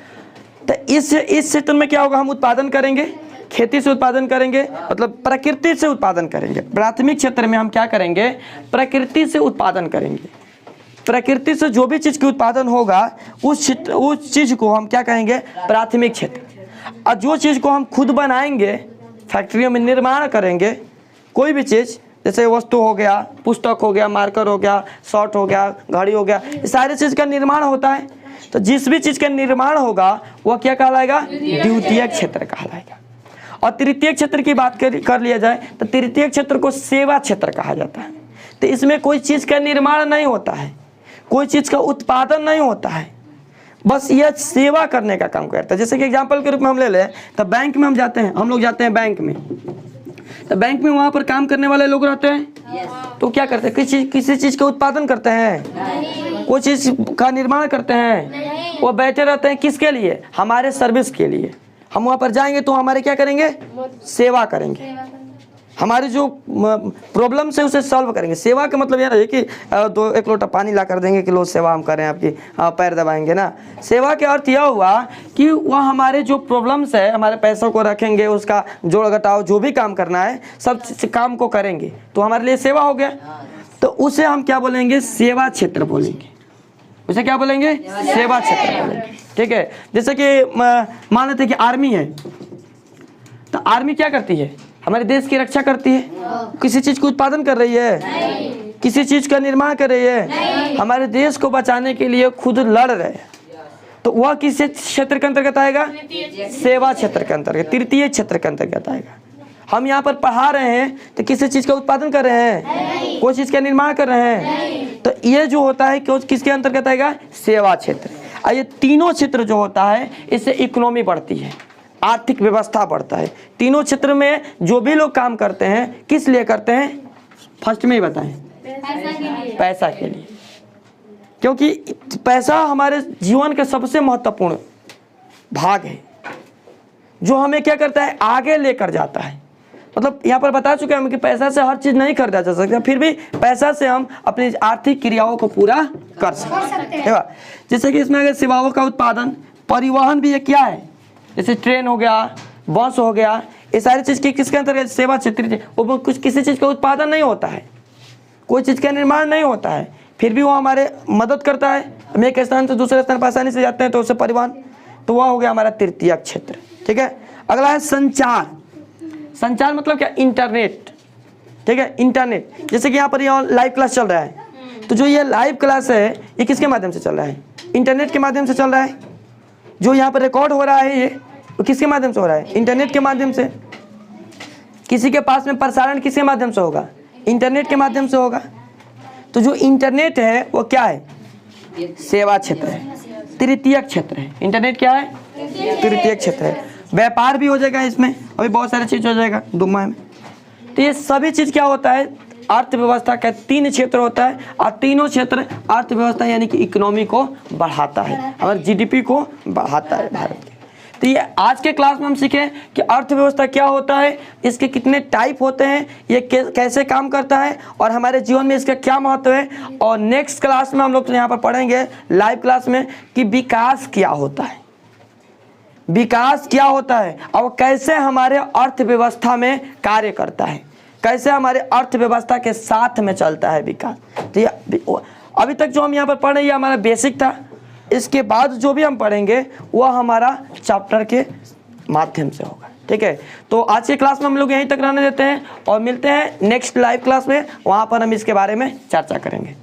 तो इस क्षेत्र में क्या होगा? हम उत्पादन करेंगे, खेती से उत्पादन करेंगे, मतलब प्रकृति से उत्पादन करेंगे। प्राथमिक क्षेत्र में हम क्या करेंगे? प्रकृति से उत्पादन करेंगे। प्रकृति से जो भी चीज़ की उत्पादन होगा उस चीज़ को हम क्या कहेंगे? प्राथमिक क्षेत्र। और जो चीज़ को हम खुद बनाएंगे, फैक्ट्रियों में निर्माण करेंगे, कोई भी चीज़, जैसे वस्तु हो गया, पुस्तक हो गया, मार्कर हो गया, शर्ट हो गया, घड़ी हो गया, ये सारी चीज़ का निर्माण होता है। तो जिस भी चीज़ का निर्माण होगा वह क्या कहलाएगा? द्वितीय क्षेत्र कहलाएगा। और तृतीय क्षेत्र की बात कर लिया जाए तो तृतीय क्षेत्र को सेवा क्षेत्र कहा जाता है। तो इसमें कोई चीज़ का निर्माण नहीं होता है, कोई चीज़ का उत्पादन नहीं होता है, बस यह सेवा करने का काम करता है। जैसे कि एग्जांपल के रूप में हम ले लें तो बैंक में हम जाते हैं, हम लोग जाते हैं बैंक में, तो बैंक में वहाँ पर काम करने वाले लोग रहते हैं। तो क्या करते हैं? किसी चीज़ का उत्पादन करते हैं, कोई चीज़ का निर्माण करते हैं। वो बैठे रहते हैं किसके लिए? हमारे सर्विस के लिए। हम वहाँ पर जाएंगे तो हमारे क्या करेंगे? सेवा करेंगे, हमारे जो प्रॉब्लम्स है उसे सॉल्व करेंगे। सेवा का मतलब यह है कि एक लोटा पानी ला कर देंगे कि लो सेवा हम करें आपकी, पैर दबाएंगे ना। सेवा के अर्थ यह हुआ कि वह हमारे जो प्रॉब्लम्स है, हमारे पैसों को रखेंगे, उसका जोड़ घटाव जो भी काम करना है सब काम को करेंगे, तो हमारे लिए सेवा हो गया। तो उसे हम क्या बोलेंगे? सेवा क्षेत्र बोलेंगे। उसे क्या बोलेंगे? सेवा क्षेत्र बोलेंगे। ठीक है। जैसे कि मान लेते हैं कि आर्मी है, तो आर्मी क्या करती है? हमारे देश की रक्षा करती है। किसी चीज को उत्पादन कर रही है? नहीं। किसी चीज का निर्माण कर रही है? नहीं। हमारे देश को बचाने के लिए खुद लड़ रहे हैं, तो वह किस क्षेत्र के अंतर्गत आएगा? सेवा क्षेत्र के अंतर्गत, तृतीय क्षेत्र के अंतर्गत आएगा। हम यहाँ पर पढ़ा रहे हैं तो किसी चीज का उत्पादन कर रहे हैं? कोई चीज का निर्माण कर रहे हैं? तो ये जो होता है किसके अंतर्गत आएगा? सेवा क्षेत्र। और ये तीनों क्षेत्र जो होता है इससे इकोनॉमी बढ़ती है, आर्थिक व्यवस्था बढ़ता है। तीनों क्षेत्र में जो भी लोग काम करते हैं किस लिए करते हैं? फर्स्ट में ही बताएं। पैसा के लिए। क्योंकि पैसा हमारे जीवन का सबसे महत्वपूर्ण भाग है, जो हमें क्या करता है? आगे लेकर जाता है। मतलब यहाँ पर बता चुके हैं हम कि पैसा से हर चीज नहीं खरीदा जा सकता, फिर भी पैसा से हम अपनी आर्थिक क्रियाओं को पूरा कर सकते हैं। जैसे कि इसमें अगर सेवाओं का उत्पादन, परिवहन भी ये क्या है? जैसे ट्रेन हो गया, बस हो गया, ये सारी चीज़ की किसके अंतर्गत? सेवा क्षेत्र। वो कुछ किसी चीज़ का उत्पादन नहीं होता है, कोई चीज़ का निर्माण नहीं होता है, फिर भी वो हमारे मदद करता है। हम एक स्थान से दूसरे स्थान पर आसानी से जाते हैं, तो उससे परिवहन, तो वह हो गया हमारा तृतीय क्षेत्र। ठीक है। अगला है संचार। संचार मतलब क्या? इंटरनेट। ठीक है, इंटरनेट। जैसे कि यहाँ पर ये लाइव क्लास चल रहा है, तो जो ये लाइव क्लास है ये किसके माध्यम से चल रहा है? इंटरनेट के माध्यम से चल रहा है। जो यहाँ पर रिकॉर्ड हो रहा है ये तो किसके माध्यम से हो रहा है? इंटरनेट के माध्यम से। किसी के पास में प्रसारण किसके माध्यम से होगा? इंटरनेट के माध्यम से होगा। तो जो इंटरनेट है वो क्या है? सेवा क्षेत्र है, तृतीय क्षेत्र है। इंटरनेट क्या है? तृतीय क्षेत्र है। व्यापार भी हो जाएगा इसमें, अभी बहुत सारी चीज हो जाएगा दुनिया में। तो ये सभी चीज क्या होता है? अर्थव्यवस्था का 3 क्षेत्र होता है, और तीनों क्षेत्र अर्थव्यवस्था यानी कि इकोनॉमी को बढ़ाता है, और जीडीपी को बढ़ाता है भारत के। तो ये आज के क्लास में हम सीखे कि अर्थव्यवस्था क्या होता है, इसके कितने टाइप होते हैं, ये कैसे काम करता है, और हमारे जीवन में इसका क्या महत्व है। और नेक्स्ट क्लास में हम लोग यहाँ पर पढ़ेंगे लाइव क्लास में कि विकास क्या होता है, विकास क्या होता है, और कैसे हमारे अर्थव्यवस्था में कार्य करता है, कैसे हमारे अर्थव्यवस्था के साथ में चलता है विकास। तो ये अभी तक जो हम यहाँ पर पढ़ रहे हैं ये हमारा बेसिक था। इसके बाद जो भी हम पढ़ेंगे वह हमारा चैप्टर के माध्यम से होगा। ठीक है। तो आज के क्लास में हम लोग यहीं तक रहने देते हैं और मिलते हैं नेक्स्ट लाइव क्लास में, वहाँ पर हम इसके बारे में चर्चा करेंगे।